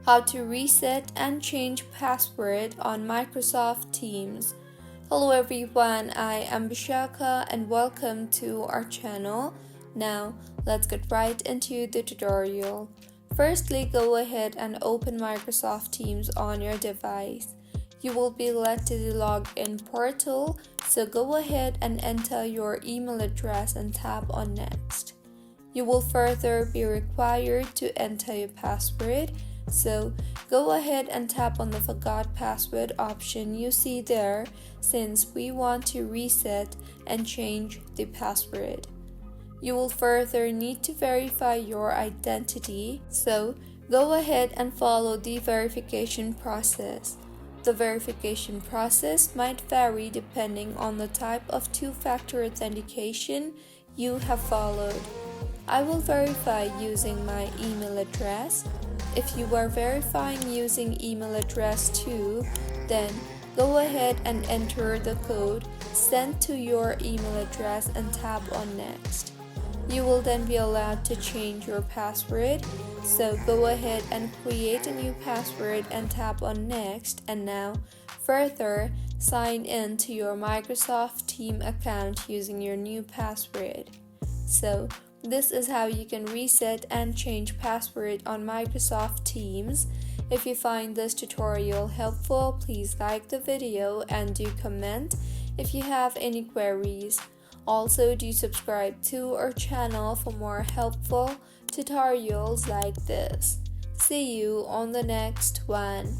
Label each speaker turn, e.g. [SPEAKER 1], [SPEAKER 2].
[SPEAKER 1] How to reset and change password on Microsoft Teams. Hello everyone, I am Bishaka and welcome to our channel. Now, let's get right into the tutorial. Firstly, go ahead and open Microsoft Teams on your device. You will be led to the login portal, so go ahead and enter your email address and tap on Next. You will further be required to enter your password, so go ahead and tap on the Forgot Password option you see there, since we want to reset and change the password. You will further need to verify your identity, so go ahead and follow the verification process. The verification process might vary depending on the type of two-factor authentication you have followed. I will verify using my email address. If you are verifying using email address too, then go ahead and enter the code sent to your email address and tap on Next. You will then be allowed to change your password, so go ahead and create a new password and tap on Next, and now further sign in to your Microsoft Teams account using your new password. So this is how you can reset and change password on Microsoft Teams. If you find this tutorial helpful, please like the video and do comment if you have any queries. Also, do subscribe to our channel for more helpful tutorials like this. See you on the next one.